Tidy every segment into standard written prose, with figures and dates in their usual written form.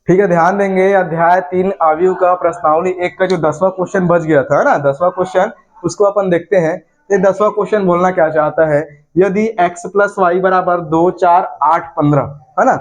ठीक है, ध्यान देंगे अध्याय 3 आयु का प्रश्नावली 1 का जो 10वां क्वेश्चन बच गया था ना, 10वां क्वेश्चन, उसको अपन देखते हैं। ये 10वां क्वेश्चन बोलना क्या चाहता है, यदि x प्लस वाई बराबर 2 4 8 15 है ना,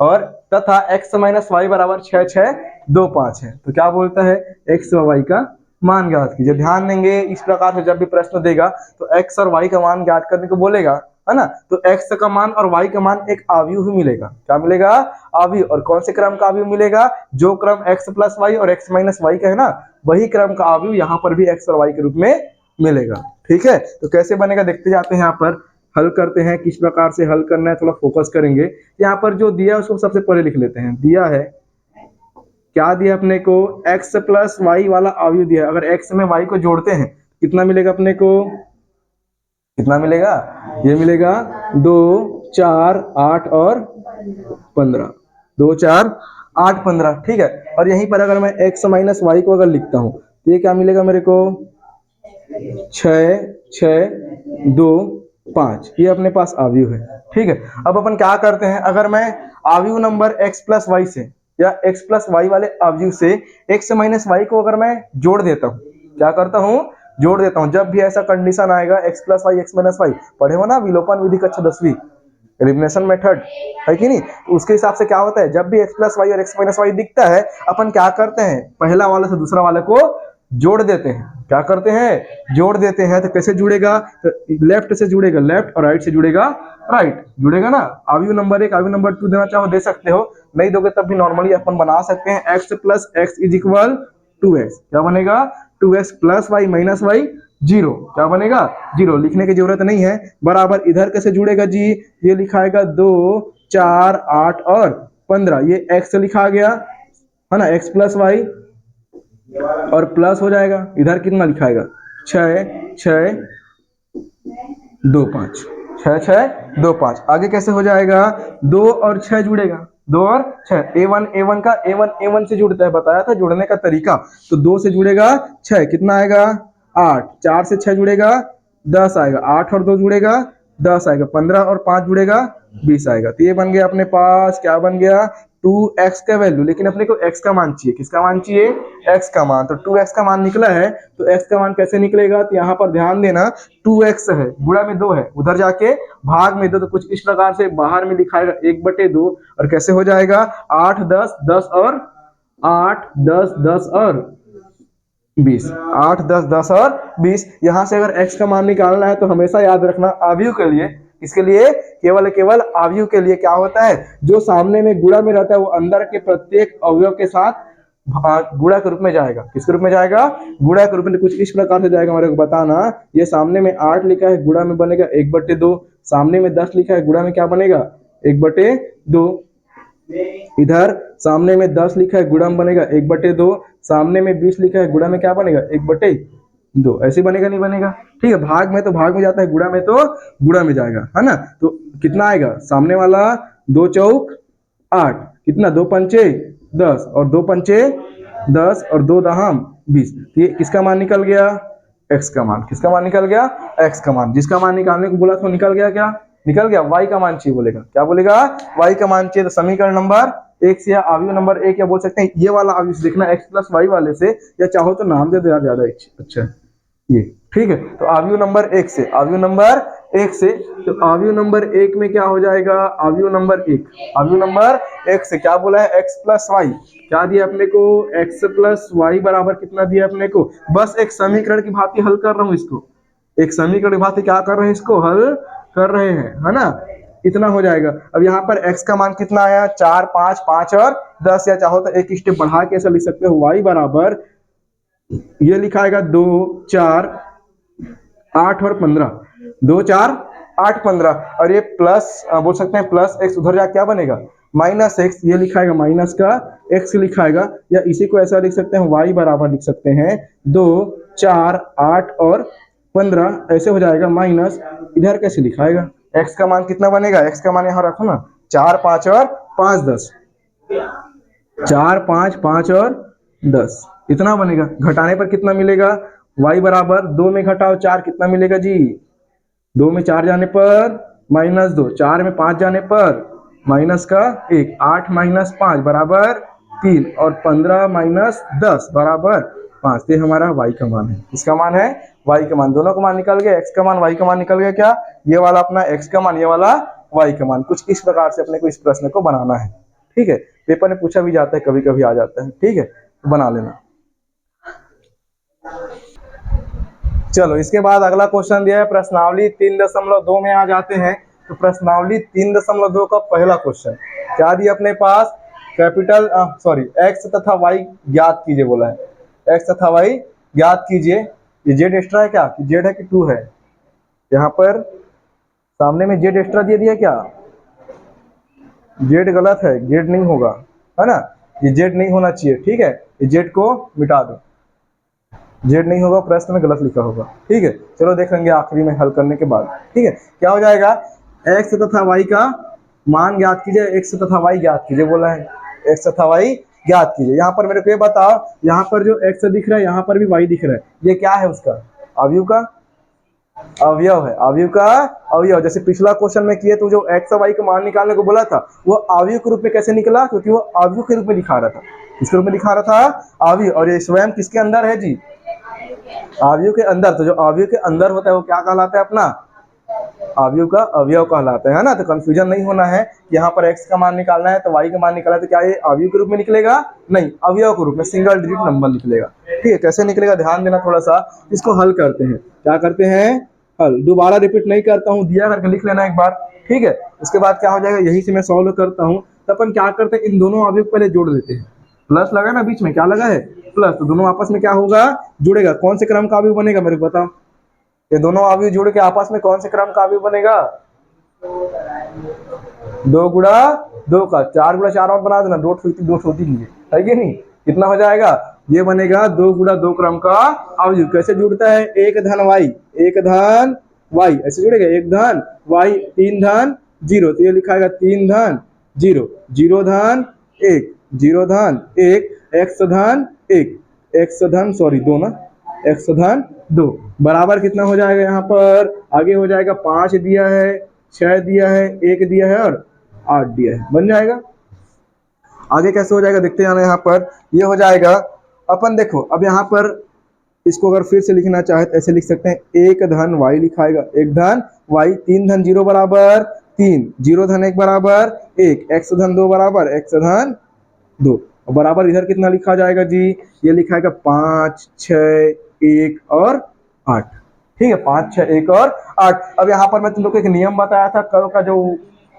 और तथा x माइनस वाई बराबर 6 6 2 5 है, तो क्या बोलता है, x व y का मान ज्ञात कीजिए। ध्यान देंगे इस प्रकार से जब भी प्रश्न देगा तो x और y का मान ज्ञात करने को बोलेगा, है ना, तो x का मान और y का मान एक अवयव ही मिलेगा। क्या मिलेगा, अवयव। और कौन से क्रम का अवयव मिलेगा, जो क्रम x प्लस वाई और x माइनस वाई का है ना, वही क्रम का अवयव यहाँ पर भी x और y के रूप में मिलेगा। ठीक है, तो कैसे बनेगा देखते जाते हैं। यहाँ पर हल करते हैं, किस प्रकार से हल करना है थोड़ा फोकस करेंगे। यहाँ पर जो दिया है उसको सबसे पहले लिख लेते हैं। दिया है, क्या दिया अपने को, x प्लस वाई वाला अवयव दिया है। अगर x में y को जोड़ते हैं कितना मिलेगा अपने को, कितना मिलेगा, ये मिलेगा 2 4 8 और 15, 2 4 8 15। ठीक है, और यहीं पर अगर मैं x माइनस वाई को अगर लिखता हूं तो ये क्या मिलेगा मेरे को, 6 6 2 5, ये अपने पास अवयव है। ठीक है, अब अपन क्या करते हैं, अगर मैं अवयव नंबर x प्लस वाई से या x प्लस वाई वाले अवयव से x माइनस वाई को अगर मैं जोड़ देता हूं, क्या करता हूं, जोड़ देता हूं। जब भी ऐसा कंडीशन आएगा x plus Y x minus Y, पढ़े हो ना विलोपन विधि कक्षा 10वीं, एलिमिनेशन मेथड, है कि नहीं, तो उसके हिसाब से क्या होता है, जब भी x प्लस वाई और x माइनस वाई दिखता है अपन क्या करते हैं, पहला वाला से दूसरा वाले को जोड़ देते हैं। क्या करते हैं, जोड़ देते हैं। तो कैसे जुड़ेगा, तो लेफ्ट से जुड़ेगा लेफ्ट और राइट से जुड़ेगा राइट, जुड़ेगा ना। अवयव नंबर 1 अवयव नंबर 2 देना चाहो दे सकते हो, नहीं दोगे तब भी नॉर्मली अपन बना सकते हैं। x plus x is equal 2x, क्या बनेगा, 2x plus Y minus Y 0, क्या बनेगा 0, लिखने की जरूरत नहीं है। बराबर इधर कैसे जुड़ेगा जी, ये लिखाएगा 2 4 8 और 15, ये x लिखा गया है ना, x प्लस वाई और प्लस हो जाएगा, इधर कितना लिखाएगा 6 6 2 5, 6 6 2 5। आगे कैसे हो जाएगा, 2 और 6 जुड़ेगा, 2 और 6, A1 का A1 से जुड़ता है, बताया था जुड़ने का तरीका। तो 2 से जुड़ेगा 6, कितना आएगा 8, 4 से 6 जुड़ेगा 10 आएगा, 8 और 2 जुड़ेगा 10 आएगा, 15 और 5 जुड़ेगा 20 आएगा। तो ये बन गया अपने पास, क्या बन गया, 2x का वैल्यू। लेकिन अपने को x का मान चाहिए, किसका मान चाहिए, x का मान। तो 2x का मान निकला है, तो x का मान कैसे निकलेगा, तो यहाँ पर ध्यान देना 2x है, गुणा में 2 है, उधर जाके भाग में 2, तो कुछ इस प्रकार से बाहर में दिखाएगा 1/2, और कैसे हो जाएगा 8 10 10 और 8 10 10 और 20, 8 10 10 और 20। यहां से अगर x का मान निकालना है तो हमेशा याद रखना अवयव के लिए, इसके लिए केवल केवल अवयव के लिए क्या होता है, जो सामने में गुणा में रहता है वो अंदर के प्रत्येक अवयव के साथ गुणा के रूप में जाएगा। किसके रूप में जाएगा, गुणा के रूप में। कुछ इस प्रकार से जाएगा, मेरे को बताना। ये सामने में 8 लिखा है, गुणा में बनेगा 1/2, सामने में 10 लिखा है, गुणा में क्या बनेगा 1/2, इधर सामने में 10 लिखा है, गुणा में बनेगा 1/2, सामने में 20 लिखा है, गुणा में क्या बनेगा 1/2। ऐसे बनेगा, नहीं बनेगा। ठीक है, भाग में तो भाग में जाता है, गुणा में तो गुणा में जाएगा, है ना। तो कितना आएगा सामने वाला, 2 चौक 8, कितना 2 पंचे 10 और 2 पंचे 10 और 2 दहाम 20। ये किसका मान निकल गया, x का मान। किसका मान निकल गया, x का मान। जिसका मान निकालने को बोला तो निकल गया, क्या निकल गया, y का मान चाहिए बोलेगा, क्या बोलेगा, y का मान चाहिए। तो समीकरण नंबर 1 से या अवयव नंबर 1 या बोल सकते हैं ये वाला अवयव देखना x प्लस वाई वाले से, या चाहो तो नाम दे दो यार, ज्यादा अच्छा ये। ठीक है, तो अवयव नंबर 1 से, अवयव नंबर 1 से, तो अवयव नंबर 1 में क्या हो जाएगा, अवयव नंबर 1, अवयव नंबर 1 से क्या बोला है, x प्लस वाई, क्या दिया अपने को, x प्लस वाई बराबर कितना दिया अपने को। बस एक समीकरण की भांति हल कर रहा हूं इसको, एक समीकरण की भांति क्या कर रहे हैं, इसको हल कर रहे हैं, है ना। इतना हो जाएगा। अब यहाँ पर x का मान कितना आया, 4 5 5 और 10, या चाहो तो एक स्टेप बढ़ा के ऐसा लिख सकते हो, y बराबर ये लिखाएगा 2 4 8 और 15, 2 4 8 15, और ये प्लस बोल सकते हैं प्लस x, उधर जाके क्या बनेगा माइनस x, ये लिखाएगा माइनस का x लिखाएगा, या इसी को ऐसा लिख सकते हैं y बराबर लिख सकते हैं 2 4 8 और 15, ऐसे हो जाएगा माइनस, इधर कैसे लिखाएगा, x का मान कितना बनेगा, x का मान यहाँ रखो ना, 4 5 और 5 10, 4 5 5 और 10, इतना बनेगा। घटाने पर कितना मिलेगा, y बराबर 2 में घटाओ 4, कितना मिलेगा जी, 2 में 4 जाने पर -2, 4 में 5 जाने पर -1, 8 - 5 बराबर 3 और 15 माइनस 10 बराबर 5। ये हमारा y का मान है। इसका मान है y का मान। दोनों का मान निकल गया, x का मान y का मान निकल गया। क्या ये वाला अपना x का मान, ये वाला y का मान। कुछ इस प्रकार से अपने को इस प्रश्न को बनाना है। ठीक है, पेपर में पूछा भी जाता है, कभी कभी आ जाता है। ठीक है, तो बना लेना। चलो इसके बाद अगला क्वेश्चन दिया है प्रश्नावली 3.2 में आ जाते हैं। तो प्रश्नावली 3.2 का पहला क्वेश्चन क्या दिया अपने पास, कैपिटल एक्स तथा वाई ज्ञात कीजिए बोला है। एक्स तथा वाई ज्ञात कीजिए। ये जेड एक्स्ट्रा है क्या, कि जेड है कि 2 है। यहाँ पर सामने में जेड एक्स्ट्रा दे दिया क्या, जेड गलत है, जेड नहीं होगा, है ना। ये जेड नहीं होना चाहिए। ठीक है, ये जेड को मिटा दो, जेड नहीं होगा, प्रश्न में गलत लिखा होगा। ठीक है, चलो देखेंगे आखिरी में हल करने के बाद। ठीक है, क्या हो जाएगा, एक्स तथा वाई का मान ज्ञात कीजिए, एक्स तथा वाई ज्ञात कीजिए बोला है। एक्स तथा वाई ज्ञात कीजिए। यहाँ पर मेरे को ये बताओ, यहाँ पर जो एक्स दिख रहा है, यहाँ पर भी वाई दिख रहा है, ये क्या है, उसका अवयव का अवयव है। अवयव का अवयव। जैसे पिछला क्वेश्चन में किए तो जो एक्स और वाई का मान निकालने को बोला था, वो अवयव के रूप में कैसे निकला, क्योंकि वो अवयव के रूप में दिखा रहा था। किसके रूप में दिखा रहा था, अवयव। और ये स्वयं किसके अंदर है जी, अवयव के अंदर। तो जो अवयव के अंदर होता है वो क्या कहलाता है, अपना अवयव का अवयव कहलाता है ना। तो कंफ्यूजन नहीं होना है, यहाँ पर x का मान निकालना है तो y का मान निकालना है, तो क्या ये अवयव के रूप में निकलेगा, नहीं, अवयव के रूप में सिंगल डिजिट नंबर निकलेगा। ठीक है, कैसे निकलेगा ध्यान देना थोड़ा सा। इसको हल करते हैं, क्या करते हैं, हल। दोबारा रिपीट नहीं करता हूँ, दिया करके लिख लेना एक बार। ठीक है, उसके बाद क्या हो जाएगा, यही से मैं सॉल्व करता हूँ। तो अपन क्या करते हैं, इन दोनों अवयव पहले जोड़ देते हैं। प्लस लगा ना बीच में, क्या लगा है, प्लस। तो दोनों आपस में क्या होगा, जुड़ेगा। कौन से क्रम का अवयव बनेगा मेरे को बताओ, ये दोनों अवयव जुड़ के आपस में कौन से क्रम का अवयव बनेगा, 2 गुणा 2 का, 4 गुणा 4 और बना देना, 2 3 है कि नहीं। कितना हो जाएगा, ये बनेगा 2 गुणा 2 क्रम का अवयव। कैसे जुड़ता है, एक धन वाई, ऐसे जुड़ेगा, एक धन वाई 3 धन 0। तो ये लिखाएगा 3 धन 0, 0 धन 1, 0 धन 1, एक्स धन 1, एक्स धन 2 ना, एक्स धन 2 बराबर कितना हो जाएगा, यहाँ पर आगे हो जाएगा 5 दिया है, 6 दिया है, 1 दिया है और 8 दिया है, बन जाएगा। आगे कैसे हो जाएगा देखते जाना। यहाँ पर ये हो जाएगा अपन, देखो अब यहाँ पर इसको अगर फिर से लिखना चाहे तो ऐसे लिख सकते हैं, एक धन वाई लिखाएगा, एक धन वाई, 3 धन 0 बराबर 3, 0 धन 1 बराबर 1, एक्स धन 2 बराबर एक्स धन 2 बराबर इधर कितना लिखा जाएगा जी, ये लिखाएगा 5 6 1 और 8। ठीक है, 5 6 1 और 8। अब यहाँ पर मैं तुम लोग को एक नियम बताया था, कल का जो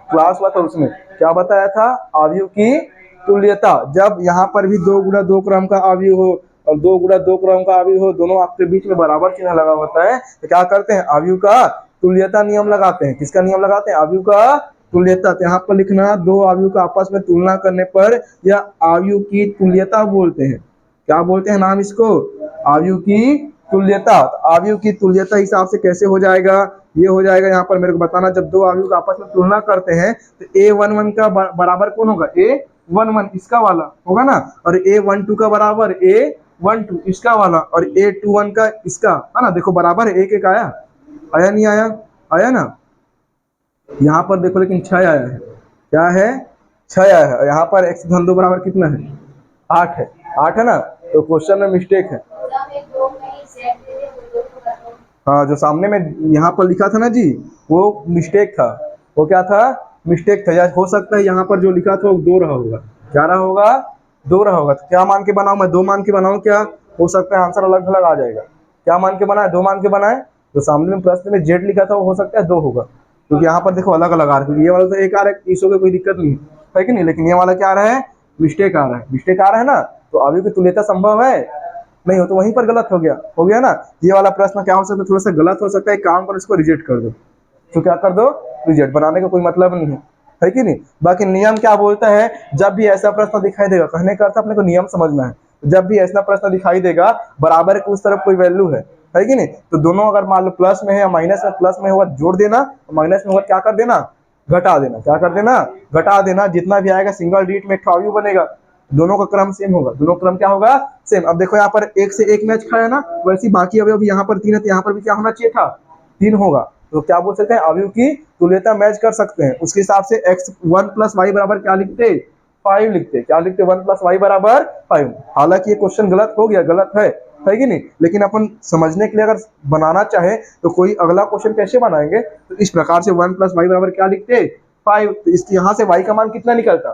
क्लास हुआ था उसमें क्या बताया था, अवयव की तुल्यता। जब यहाँ पर भी 2 गुणा 2 क्रम का अवयव हो और 2 गुणा 2 क्रम का अवयव हो, दोनों आपके बीच में बराबर चिन्ह लगा होता है, तो क्या करते हैं, अवयव का तुल्यता नियम लगाते हैं। किसका नियम लगाते हैं, अवयव का तुल्यता। तो यहाँ पर लिखना, दो अवयव का आपस में तुलना करने पर यह अवयव की तुल्यता बोलते हैं। क्या बोलते हैं नाम इसको, अवयव की तुल्यता। अवयव की तुल्यता हिसाब से कैसे हो जाएगा, ये हो जाएगा यहाँ पर मेरे को बताना, जब दो अवयव का आपस में तुलना करते हैं तो A11 का बराबर कौन होगा, A11 इसका वाला होगा ना, और A12 का बराबर A12 इसका वाला, और A21 का इसका, है ना। देखो बराबर है, एक एक आया, आया नहीं आया, आया ना। यहाँ पर देखो लेकिन 6 आया है, क्या है, 6 आया है। यहाँ पर x धन 2 बराबर कितना है, 8 है, 8 है ना। तो क्वेश्चन में मिस्टेक है। हाँ, जो सामने में यहाँ पर लिखा था ना जी, वो मिस्टेक था। वो क्या था, मिस्टेक था। या हो सकता है यहाँ पर जो लिखा था वो 2 रहा होगा, क्या रहा होगा, 2 रहा होगा। तो क्या मान के बनाऊं मैं, 2 मान के बनाऊं क्या, हो सकता है आंसर अलग अलग आ जाएगा। क्या मान के बनाए, 2 मान के बनाए। तो सामने में प्रश्न में जेड लिखा था वो हो सकता है 2 होगा, क्योंकि यहाँ पर देखो अलग अलग आ रहा है। ये वाला तो एक आ रहा है, इसो कोई दिक्कत नहीं है कि नहीं, लेकिन ये वाला क्या आ रहा है, मिस्टेक आ रहा है, मिस्टेक आ रहा है ना। तो अवयव की तुल्यता संभव है नहीं, हो तो वहीं पर गलत हो गया ना। ये वाला प्रश्न क्या हो सकता है, थोड़ा सा गलत हो सकता है, काम पर इसको रिजेक्ट कर दो। तो क्या कर दो, रिजेक्ट, बनाने का कोई मतलब नहीं है कि नहीं। बाकी नियम क्या बोलता है, जब भी ऐसा प्रश्न दिखाई देगा, कहने का अर्थ अपने को नियम समझना है। जब भी ऐसा प्रश्न दिखाई देगा, बराबर के उस तरफ कोई वैल्यू है कि नहीं, तो दोनों अगर मान लो प्लस में है या माइनस में, प्लस में हुआ जोड़ देना, माइनस में हुआ क्या कर देना, घटा देना। क्या कर देना, घटा देना। जितना भी आएगा सिंगल डिजिट में एक अवयव बनेगा, दोनों का क्रम सेम होगा, दोनों क्रम क्या होगा, सेम। अब देखो यहाँ पर 1 से 1 मैच खाया ना, वैसे बाकी अवयव भी यहाँ पर 3 है, तो यहाँ पर भी क्या होना चाहिए था, 3 होगा। तो क्या बोल सकते हैं, अवयव की तुल्यता मैच कर सकते हैं। उसके हिसाब से x1 + y बराबर क्या लिखते, 5 लिखते। क्या लिखते? 1 + y बराबर 5। हालांकि ये क्वेश्चन गलत हो गया, गलत है कि नहीं, लेकिन अपन समझने के लिए अगर बनाना चाहे तो कोई अगला क्वेश्चन कैसे बनाएंगे, तो इस प्रकार से 1 + y बराबर क्या लिखते? 5। तो इसके यहाँ से y का मान कितना निकलता?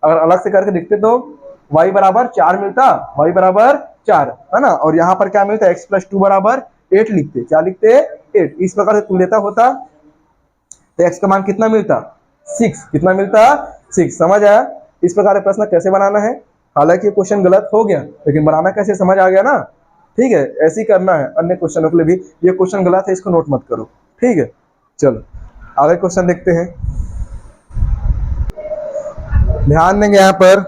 अगर अलग से करके दिखते तो y बराबर 4 मिलता, y बराबर 4 है ना, और यहाँ पर क्या मिलता? x + 2 बराबर 8 लिखते। क्या लिखते? 8। इस प्रकार से तुल्यता होता तो x का मान कितना मिलता? 6। कितना मिलता? 6। समझ आया इस प्रकार प्रश्न कैसे बनाना है? हालांकि क्वेश्चन गलत हो गया, लेकिन बनाना कैसे समझ आ गया ना। ठीक है, ऐसे ही करना है अन्य क्वेश्चनों के लिए भी। ये क्वेश्चन गलत है, इसको नोट मत करो। ठीक है, चलो आगे क्वेश्चन देखते हैं। ध्यान देंगे यहाँ पर,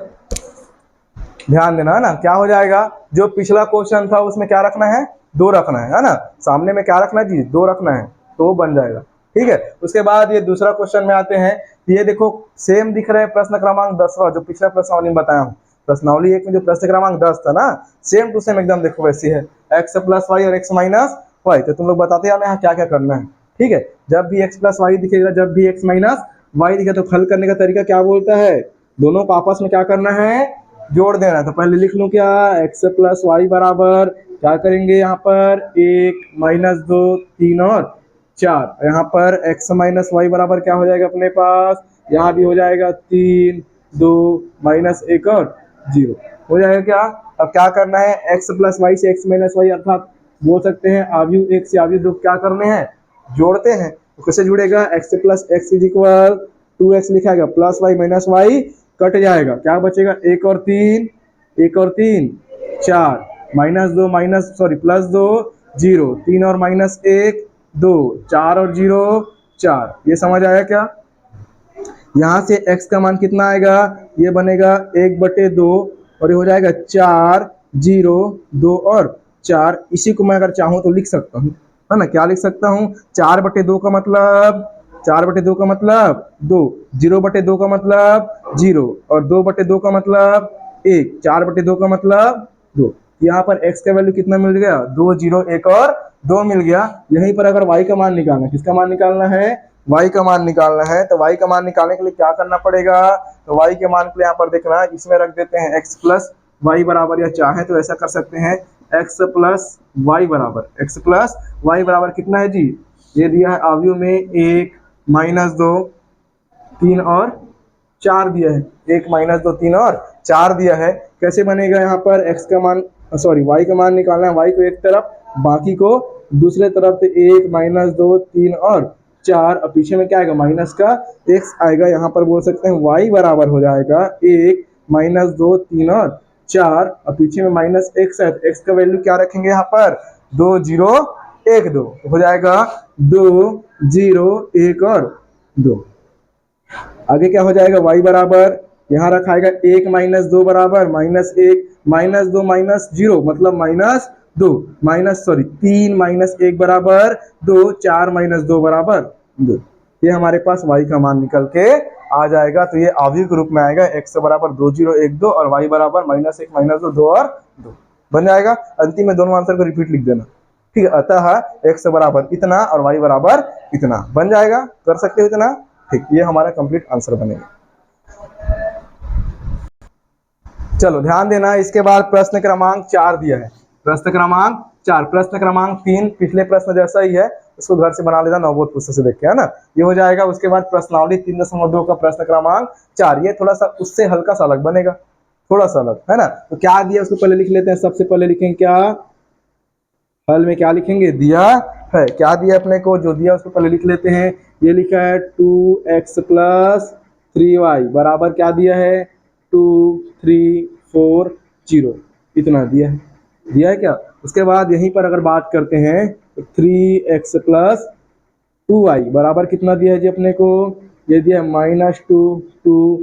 ध्यान देना है ना। क्या हो जाएगा? जो पिछला क्वेश्चन था उसमें क्या रखना है? 2 रखना है ना। सामने में क्या रखना है जी? 2 रखना है, तो बन जाएगा। ठीक है, उसके बाद ये दूसरा क्वेश्चन में आते हैं। ये देखो सेम दिख रहा है प्रश्न क्रमांक 10वां, जो पिछला प्रश्नावली में बताया हूँ। प्रश्नावली 1 में जो प्रश्न क्रमांक 10 था ना, सेम टू सेम एकदम देखो वैसी है, x + y और x - y। तो तुम लोग बताते आना क्या क्या करना है। ठीक है, जब भी x + y दिखेगा, जब भी x - y दिखे, तो हल करने का तरीका क्या बोलता है? दोनों को आपस में क्या करना है? जोड़ देना है। तो पहले लिख लूं क्या? x + y बराबर क्या करेंगे यहाँ पर? 1 - 2 3 और 4। यहाँ पर x - y बराबर क्या हो जाएगा अपने पास? यहाँ भी हो जाएगा 3 2 -1 और 0 हो जाएगा क्या? अब क्या करना है? x + y से x - y, अर्थात बोल सकते हैं अवयव 1 से अवयव 2 क्या करने हैं? जोड़ते हैं। तो कैसे जुड़ेगा? x + x = 2x लिखाएगा, प्लस y - y कट जाएगा, क्या बचेगा? 1 और 3 4 -2 0 3 और -1 2 4 और 0 4। ये समझ आया क्या? यहाँ से x का मान कितना आएगा? ये बनेगा 1/2 और ये हो जाएगा 4 0 2 और 4। इसी को मैं अगर चाहूँ तो लिख सकता हूँ, है ना। क्या लिख सकता हूँ? 4/2 का मतलब 4/2 का मतलब 2, 0/2 का मतलब 0 और 2/2 का मतलब 1, 4/2 का मतलब 2। यहाँ पर x का वैल्यू कितना मिल गया? 2 0 1 और 2 मिल गया। यहीं पर अगर y का मान निकालना है, किसका मान निकालना है? y का मान निकालना है। तो y का मान निकालने के लिए क्या करना पड़ेगा? तो y के मान के लिए यहाँ पर देखना, इसमें रख देते हैं x + y बराबर, या चाहे तो ऐसा कर सकते हैं x + y बराबर, x + y बराबर कितना है जी? ये दिया है अवयव में 1 - 2 3 और 4 दिया है, 1 - 2 3 और 4 दिया है। कैसे बनेगा? यहाँ पर x का मान, सॉरी y का मान निकालना है, y को एक तरफ बाकी को दूसरे तरफ। 1 - 2 3 और 4, और पीछे में क्या आएगा? माइनस का x आएगा। यहाँ पर बोल सकते हैं y बराबर हो जाएगा 1 - 2 3 और 4, और पीछे में -x है, तो x का वैल्यू क्या रखेंगे यहाँ पर? 2 0 1 2 हो जाएगा 2 0 1 और 2। आगे क्या हो जाएगा? y बराबर यहाँ रखाएगा 1 - 2 बराबर -1 -2 -0 मतलब -2 3 -1 बराबर 2 4 -2 बराबर 2। ये हमारे पास y का मान निकल के आ जाएगा। तो ये अवयव के रूप में आएगा, x बराबर 2 0 1 2 और y बराबर -1 -2 2 और 2 बन जाएगा। अंतिम में दोनों आंसर को रिपीट लिख देना। ठीक है, अतः x बराबर इतना और y बराबर इतना बन जाएगा। कर सकते हो इतना? ठीक, ये हमारा कंप्लीट आंसर बनेगा। चलो ध्यान देना, इसके बाद प्रश्न क्रमांक 4 दिया है। प्रश्न क्रमांक 4, प्रश्न क्रमांक 3 पिछले प्रश्न जैसा ही है, इसको घर से बना लेना, नवबोध पुस्तक से देख के, है ना। ये हो जाएगा। उसके बाद प्रश्नावली 3.2 का प्रश्न क्रमांक 4, ये थोड़ा सा उससे हल्का सा अलग बनेगा, थोड़ा सा अलग, है ना। तो क्या दिया उसको पहले लिख लेते हैं। सबसे पहले लिखेंगे क्या? हल में क्या लिखेंगे? दिया है। क्या दिया अपने को? जो दिया उसको पहले लिख लेते हैं। ये लिखा है 2x + 3y बराबर क्या दिया है? 2 3 4 0 इतना दिया है। दिया है क्या? उसके बाद यहीं पर अगर बात करते हैं तो 3x + 2y बराबर कितना दिया है जी अपने को? ये दिया है -2 2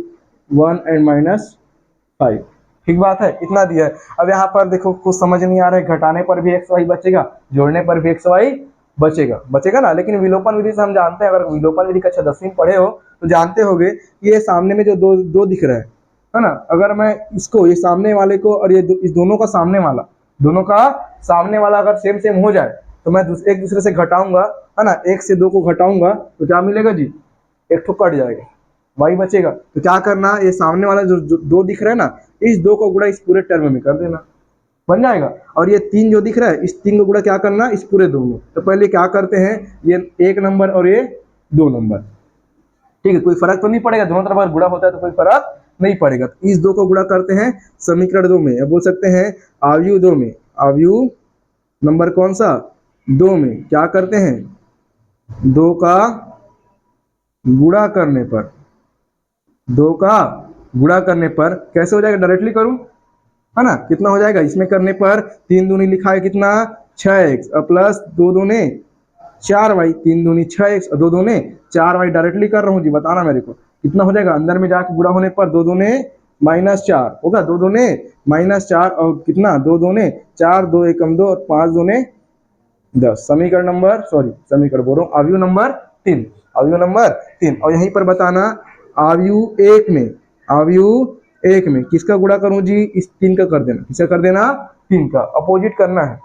1 एंड -5। ठीक बात है, इतना दिया है। अब यहाँ पर देखो कुछ समझ नहीं आ रहा है, घटाने पर भी x y बचेगा, जोड़ने पर भी x y बचेगा ना। लेकिन विलोपन विधि से हम जानते हैं, अगर विलोपन विधि कक्षा 10वीं पढ़े हो तो जानते होगे कि ये सामने में जो दो दिख रहा है ना, अगर मैं इसको, ये सामने वाले को और ये इस दोनों का सामने वाला अगर सेम सेम हो जाए तो मैं एक दूसरे से घटाऊंगा, है ना। 1 से 2 को घटाऊंगा तो क्या मिलेगा जी? एक ठो कट जाएगा, y बचेगा। तो क्या करना, ये सामने वाला जो दो दिख रहा है ना, इस दो को गुणा इस पूरे टर्म में कर देना, बन जाएगा। और ये 3 जो दिख रहा है, इस 3 को गुणा क्या करना, इस पूरे 2 में। तो पहले क्या करते हैं, ये 1 नंबर और ये 2 नंबर, ठीक है, कोई फर्क तो नहीं पड़ेगा, दोनों तरफ अगर गुणा होता है तो कोई फर्क नहीं पड़ेगा। तो इस 2 को गुणा करते हैं समीकरण 2 में, या बोल सकते हैं आव्यूह 2 में। आव्यूह नंबर कौन सा, 2 में क्या करते हैं, 2 का गुणा करने पर, 2 का गुणा करने पर कैसे हो जाएगा, डायरेक्टली करूं, है ना, कितना हो जाएगा, इसमें करने पर 3 दूनी लिखा है कितना 6x प्लस 2 दूने 4y, 3 दूनी 6x और 2 दूने 4y, डायरेक्टली कर रहा हूँ जी, बताना मेरे को कितना हो जाएगा। अंदर में जाके गुणा होने पर 2 दूने -4 होगा, 2 दूने -4 और कितना 2 दूने 4, 2 एकम 2 और 5 दूने 10। समीकरण नंबर, समीकरण बोल रहा हूँ, आव्यूह नंबर 3, आव्यूह नंबर 3। और यहीं पर बताना आव्यूह 1 में, आव्यूह 1 में किसका गुणा करूं जी, इस 3 का कर देना, किसका कर देना, 3 का, अपोजिट करना है,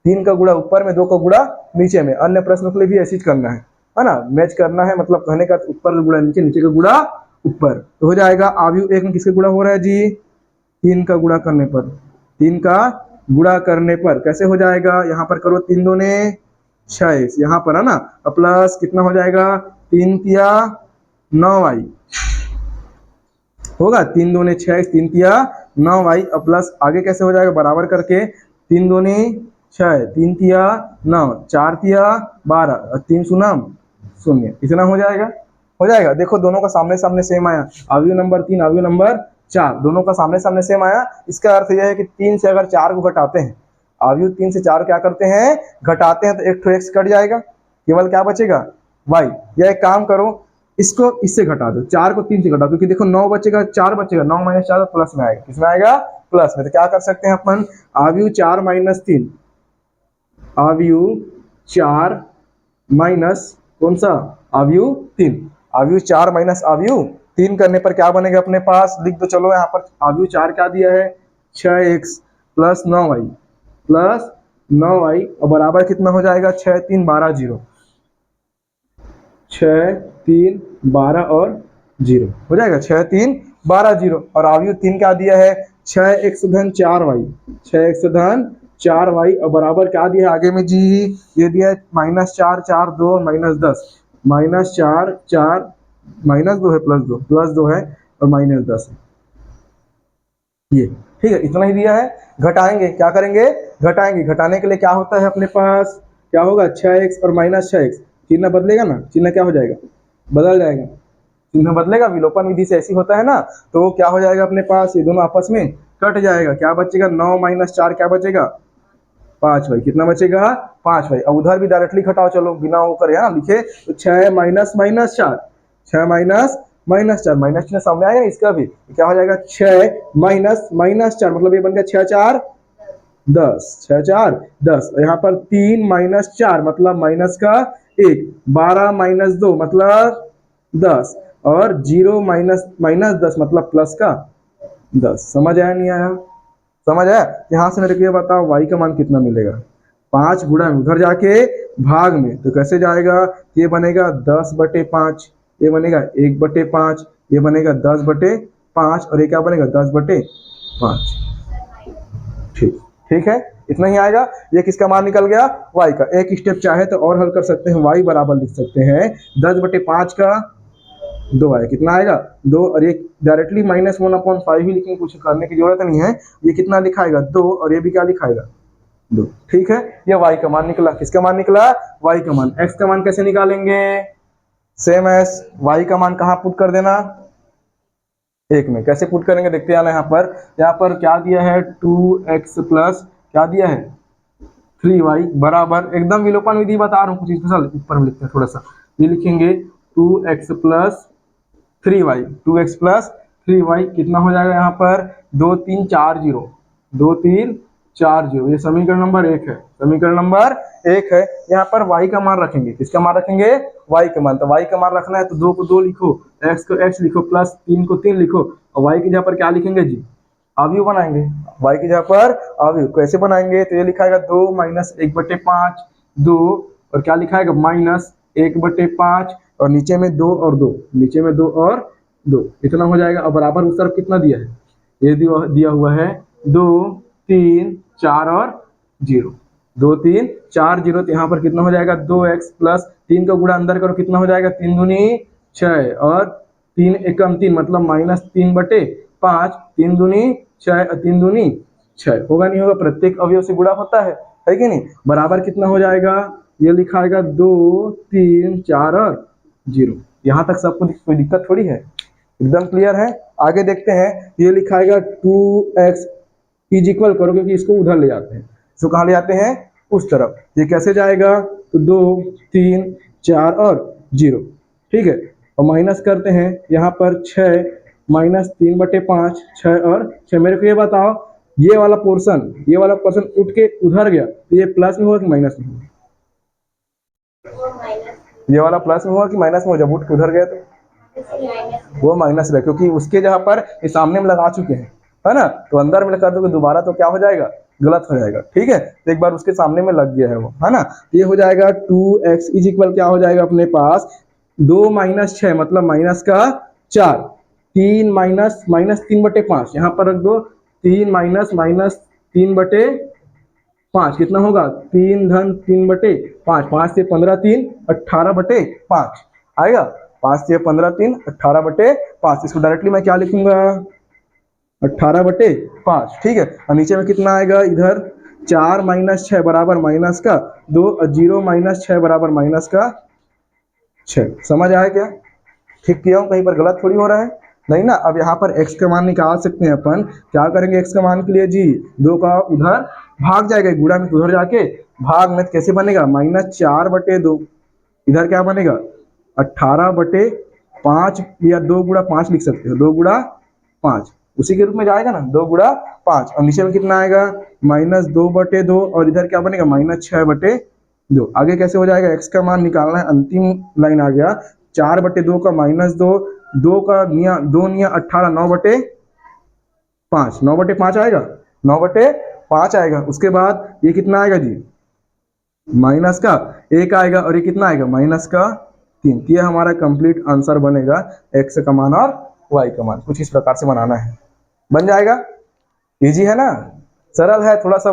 3 का गुणा ऊपर में, 2 का गुणा नीचे में। अन्य प्रश्नों के लिए भी ऐसे ही करना है ना, मैच करना है, मतलब कहने का ऊपर का गुणा नीचे, नीचे का गुणा ऊपर। तो हो जाएगा आव्यूह 1 में किसका गुणा हो रहा है जी, 3 का गुणा करने पर, 3 का गुणा करने पर कैसे हो जाएगा, यहाँ पर करो 3 दूने 6x, यहाँ पर है ना, प्लस कितना हो जाएगा, 3 तिया 9y होगा, 3 दूने 6x, 3 तिया 9y, और प्लस आगे कैसे हो जाएगा, बराबर करके 3 दूनी 6, 3 तिया 9, 4 तिया 12 और 3 शून्य 0, इतना हो जाएगा, हो जाएगा। देखो दोनों का सामने सामने सेम आया, आव्यूह नंबर 3, आव्यूह नंबर 4, दोनों का सामने सामने सेम आया। इसका अर्थ यह है कि 3 से अगर 4 को घटाते हैं, आव्यूह 3 से 4 क्या करते हैं, घटाते हैं, तो एक तो x कट जाएगा, केवल क्या बचेगा, y। या एक काम करो, इसको इससे घटा दो, 4 को 3 से घटा दो, क्योंकि देखो 9 बचेगा, 4 बचेगा, 9 - 4 प्लस में आएगा, किसमें आएगा, प्लस में। तो क्या कर सकते हैं अपन, आव्यूह 4 - 3, आव्यूह 4 माइनस कौन सा, आव्यूह 3, आव्यूह 4 माइनस आव्यूह 3 करने पर क्या बनेगा अपने पास, लिख दो चलो यहाँ पर। आव्यूह 4 क्या दिया है, 6x plus 9y, plus 9y और बराबर कितना हो जाएगा, 6 3 12 0, 6 3 12 और 0 हो जाएगा, 6 3 12 0। और आव्यूह 3 क्या दिया है, 6x धन 4y, 6x धन 4y और बराबर क्या दिया है आगे में जी, ये दिया है -4 4 2 -10, -4 4 -2 है, प्लस 2 है और -10 है, ये ठीक है, इतना ही दिया है। घटाएंगे, क्या करेंगे, घटाएंगे, घटाने के लिए क्या होता है अपने पास, क्या होगा, 6x और -6x, चिन्ह बदलेगा ना, चिन्ह क्या हो जाएगा, बदल जाएगा, चिन्ह बदलेगा, विलोपन विधि से ऐसी होता है ना। तो क्या हो जाएगा अपने पास, ये दोनों आपस में कट जाएगा, क्या बचेगा, 9 - 4 क्या बचेगा, 5y, कितना बचेगा, 5y। अब उधर भी डायरेक्टली घटाओ, चलो बिना वो करे लिखे, तो 6 - -4, 6 - -4, माइनस चिन्ह सामने आया इसका भी, क्या हो जाएगा, 6 - -4, मतलब ये बन गया 6 4 10, 6 4 10, यहाँ पर 3 - 4 मतलब माइनस का 1, 12 - 2 मतलब 10 और 0 -10 मतलब प्लस का 10। समझ आया नहीं आया, समझ आया। यहाँ से मेरे को ये बताओ y का मान कितना मिलेगा, 5 गुणा में उधर जाके भाग में, तो कैसे जाएगा, ये बनेगा 10/5, ये बनेगा 1/5, ये बनेगा 10/5 और ये क्या बनेगा 10/5, ठीक, ठीक है, इतना ही आएगा। ये किसका मान निकल गया, y का। एक स्टेप चाहे तो और हल कर सकते हैं, y बराबर लिख सकते हैं 10/5 का 2 आएगा, कितना आएगा 2, और ये डायरेक्टली -1/5 ही लिखेंगे, कुछ करने की जरूरत नहीं है। ये कितना लिखाएगा 2 और ये भी क्या लिखाएगा 2, ठीक है। ये y का मान निकला, किसका मान निकला, y का मान। x का मान कैसे निकालेंगे, सेम एस y का मान कहाँ पुट कर देना, 1 में। कैसे पुट करेंगे देखते आना, यहाँ पर क्या दिया है, 2x प्लस क्या दिया है 3y बराबर, एकदम विलोपन विधि बता रहा हूँ, कुछ स्पेशल ऊपर में लिखते हैं थोड़ा सा, ये लिखेंगे 2x plus 3y, 2x plus 3y कितना हो जाएगा, यहाँ पर 2 3 4 0, 2 3 4 0, ये समीकरण नंबर 1 है, समीकरण नंबर 1 है। यहाँ पर y का मान रखेंगे, किसका मान रखेंगे, y का मान। तो y का मान रखना है तो 2 को 2 लिखो, x को x लिखो, प्लस 3 को 3 लिखो, और y की जगह पर क्या लिखेंगे जी, अवयव बनाएंगे, y की जगह पर अवयव। कैसे बनाएंगे, तो ये लिखाएगा 2 - 1/5, 2 और क्या लिखाएगा -1/5 और नीचे में 2 और 2, नीचे में 2 और 2 इतना हो जाएगा। और बराबर उस तरफ कितना दिया है, ये दिया हुआ है 2 3 4 और 0, 2 3 4 0। तो यहाँ पर कितना हो जाएगा 2x प्लस 3 का गुणा अंदर करो, कितना हो जाएगा 3 दूनी 6 और 3 एकम 3 मतलब -3/5, 3 दूनी 6 और 3 दूनी 6 होगा नहीं होगा, प्रत्येक अवयव से गुणा होता है कि नहीं। बराबर कितना हो जाएगा, ये लिखा आएगा 2 3 4 और 0। यहाँ तक सबको कोई दिक्कत थोड़ी है, एकदम क्लियर है। आगे देखते हैं, ये लिखा आएगा 2x इज इक्वल करो, क्योंकि इसको उधर ले जाते हैं, इसको कहाँ ले जाते हैं, उस तरफ। ये कैसे जाएगा, तो 2 3 4 और 0, ठीक है। और माइनस करते हैं, यहाँ पर 6 -3/5, 6 और 6। मेरे को ये बताओ, ये वाला पोर्शन उठ के उधर गया तो ये प्लस में होगा कि माइनस में होगा, ये वाला प्लस में होगा कि माइनस में होगा, जब उठ के उधर गया तो वो माइनस रहे, क्योंकि उसके जहाँ पर ये सामने में लगा चुके हैं, है ना। तो अंदर में लगा दोगे दोबारा तो क्या हो जाएगा, गलत हो जाएगा, ठीक है। तो एक बार उसके सामने में लग गया है वो, है ना। ये हो जाएगा 2x इज इक्वल क्या हो जाएगा अपने पास, 2 - 6 मतलब माइनस का 4, 3 -3/5 यहाँ पर रख दो, 3 -3/5 कितना होगा, 3 धन 3/5, 5 से 15 3 18/5 आएगा, 5 से 15 3 18/5। इसको डायरेक्टली मैं क्या लिखूंगा, 18/5, ठीक है। और नीचे में कितना आएगा, इधर 4 - 6 बराबर माइनस का 2 और 0 - 6 बराबर माइनस का 6। समझ आया क्या, ठीक किया हूँ, कहीं पर गलत थोड़ी हो रहा है, नहीं ना। अब यहाँ पर x का मान निकाल सकते हैं अपन, क्या करेंगे x का मान के लिए जी, 2 का उधर भाग जाएगा, गुणा में उधर जाके भाग में, कैसे बनेगा, -4/2, इधर क्या बनेगा 18/5, या 2 गुणा 5 लिख सकते हो, 2 गुणा 5 उसी के रूप में जाएगा ना, 2 गुणा 5। और नीचे में कितना आएगा -2/2, और इधर क्या बनेगा -6/2। आगे कैसे हो जाएगा, x का मान निकालना है, अंतिम लाइन आ गया, 4/2 का -2, 2 का 2 निया 18, 9/5, 9/5 आएगा, 9/5 आएगा। उसके बाद ये कितना आएगा जी, माइनस का 1 आएगा, और ये कितना आएगा, माइनस का 3। ये हमारा कंप्लीट आंसर बनेगा, x का मान और y का मान। कुछ इस प्रकार से बनाना है, बन जाएगा। इजी है ना, सरल है, थोड़ा सा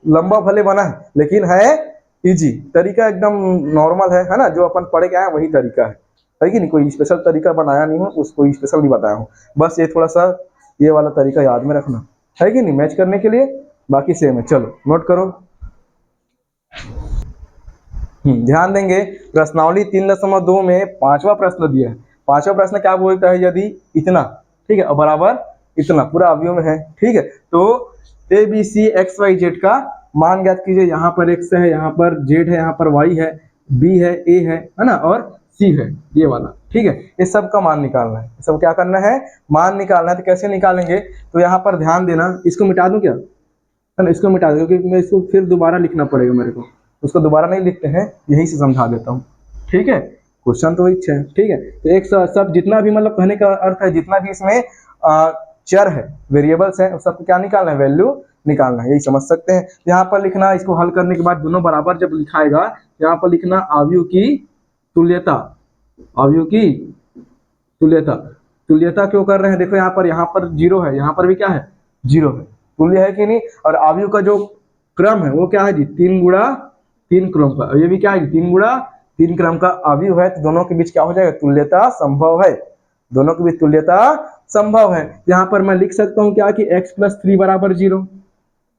लंबा भले बना है लेकिन है इजी, तरीका एकदम नॉर्मल है ना, जो अपन पढ़ के आए वही तरीका है कि नहीं। कोई स्पेशल तरीका बनाया नहीं हूँ, उसको स्पेशल नहीं बताया हूँ, बस ये थोड़ा सा ये वाला तरीका याद में रखना है कि नहीं, मैच करने के लिए, बाकी सेम है। चलो नोट करो, ध्यान देंगे। प्रश्नावली 3.2 में 5वां प्रश्न दिया है। 5वां प्रश्न क्या बोलता है, यदि इतना, ठीक है, और बराबर इतना पूरा अवयव में है, ठीक है। तो A B C X Y Z का मान ज्ञात कीजिए। यहाँ पर x है, यहाँ पर z है, यहाँ पर y है, b है, a है ना, और c है, ये वाला, ठीक है। ये सब का मान निकालना है, सब क्या करना है, मान निकालना है। तो कैसे निकालेंगे, तो यहाँ पर ध्यान देना, इसको मिटा दूं क्या, है ना, इसको मिटा दो, क्योंकि मैं इसको फिर दोबारा लिखना पड़ेगा मेरे को, उसको दोबारा नहीं लिखते हैं, यहीं से समझा देता हूँ, ठीक है। क्वेश्चन तो इच्छा है, ठीक है। तो एक सब जितना भी मतलब कहने का अर्थ है, जितना भी इसमें चर है, वेरिएबल्स है, उस सबको क्या निकालना है, वैल्यू निकालना है, यही समझ सकते हैं। यहाँ पर लिखना, इसको हल करने के बाद दोनों बराबर जब लिखाएगा, यहाँ पर लिखना अवयव की तुल्यता, अवयव की तुल्यता। तुल्यता क्यों कर रहे हैं, देखो यहाँ पर 0 है, यहाँ पर भी क्या है 0 है, तुल्य है कि नहीं। और अवयव का जो क्रम है वो क्या है जी, 3 गुणा 3 क्रम का, ये भी क्या है 3 गुणा 3 क्रम का अवयव है। तो दोनों के बीच क्या हो जाएगा, तुल्यता संभव है, दोनों के बीच तुल्यता संभव है। यहाँ पर मैं लिख सकता हूँ क्या कि x + 3 = 0,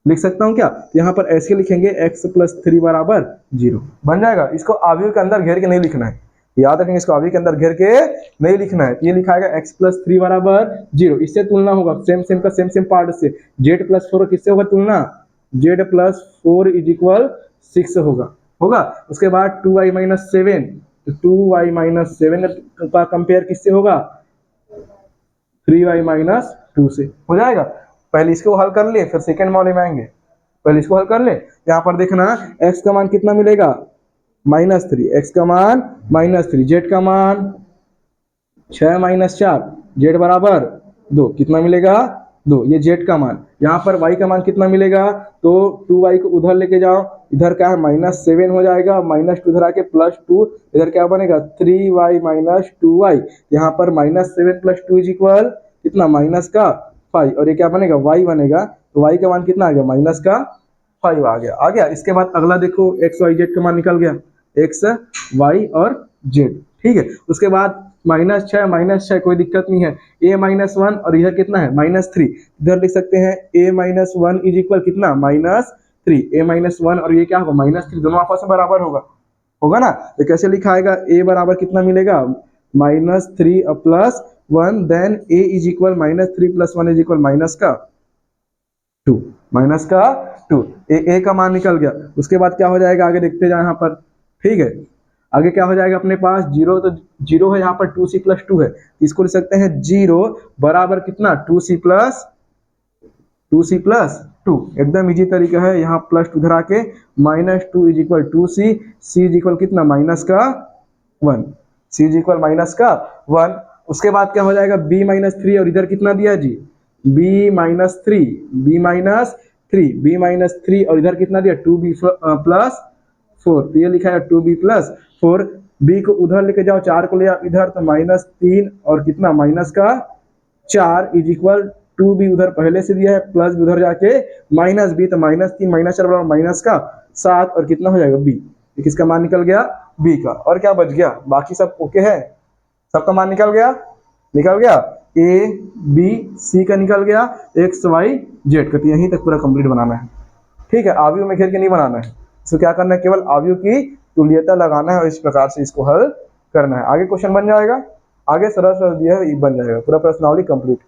लिख सकता हूँ क्या, यहाँ पर ऐसे लिखेंगे x + 3 = 0, बन जाएगा। इसको अवयव के अंदर घेर के नहीं लिखना है, याद रखेंगे, इसको अवयव के अंदर घेर के नहीं लिखना है। ये लिखाएगा x + 3 = 0, इससे तुलना होगा सेम का सेम पार्ट से, z + 4 किससे होगा तुलना, z + 4 = 6 होगा। उसके बाद 2y - 7, तो 2y - 7 का कंपेयर किससे होगा, 3y - 2 से हो जाएगा। पहले इसको हल कर लिए, फिर सेकेंड वाले में आएंगे, पहले इसको हल कर ले। यहाँ पर देखना x का मान कितना मिलेगा, -3, x का मान -3, z का मान 6 - 4, z = 2, कितना मिलेगा 2, ये जेड का मान। यहाँ पर वाई का मान कितना मिलेगा, तो 2y को उधर लेके जाओ, इधर क्या है -7 हो जाएगा, -2 इधर आके +2, इधर क्या बनेगा 3y - 2y। यहाँ पर -7 + 2 = कितना -5, और ये क्या बनेगा y बनेगा, तो y का मान कितना आ गया -5 आ गया। इसके बाद अगला देखो x y z का मान निकल गया, x y और z, ठीक है। उसके बाद -6 कोई दिक्कत नहीं है, a-1 और इधर कितना है -3, इधर लिख सकते हैं a-1 = कितना -3, a-1 और ये क्या होगा -3, दोनों आपस में बराबर होगा ना। तो कैसे लिखाएगा, a बराबर कितना मिलेगा -3 + 1, देन a = -3 + 1 = -2 ए का मान निकल गया। उसके बाद क्या हो जाएगा, आगे देखते जाए यहाँ पर, ठीक है। आगे क्या हो जाएगा अपने पास, 0, तो 0 है यहाँ पर, 2c + 2 है, इसको लिख सकते हैं 0 बराबर कितना 2c + 2, एकदम इजी तरीका है। यहाँ +2 इधर आके -2 = 2c, c = कितना -1, c = -1। उसके बाद क्या हो जाएगा b - 3, और इधर कितना दिया जी b - 3 और इधर कितना दिया 2b + 4, तो ये लिखा है 2b + 4। b को उधर लेके जाओ, 4 को ले आओ इधर, तो -3 और कितना -4 = 2b उधर पहले से दिया है, प्लस उधर जाके -b, तो -3 - 4 बराबर -7, और कितना हो जाएगा b, किसका मान निकल गया b का। और क्या बच गया, बाकी सब ओके है, सबका मान निकल गया a b c का निकल गया, x y z का। तो यहीं तक पूरा कंप्लीट बनाना है, ठीक है। आव्यूह में घेर के नहीं बनाना है, इसको क्या करना है, केवल आव्यूह की तुल्यता लगाना है और इस प्रकार से इसको हल करना है। आगे क्वेश्चन बन जाएगा, आगे सरल दिया है बन जाएगा, पूरा प्रश्नावली कंप्लीट,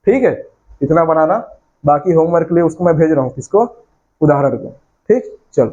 ठीक है। इतना बनाना, बाकी होमवर्क के लिए उसको मैं भेज रहा हूँ, किसको, उदाहरण को, ठीक। चलो।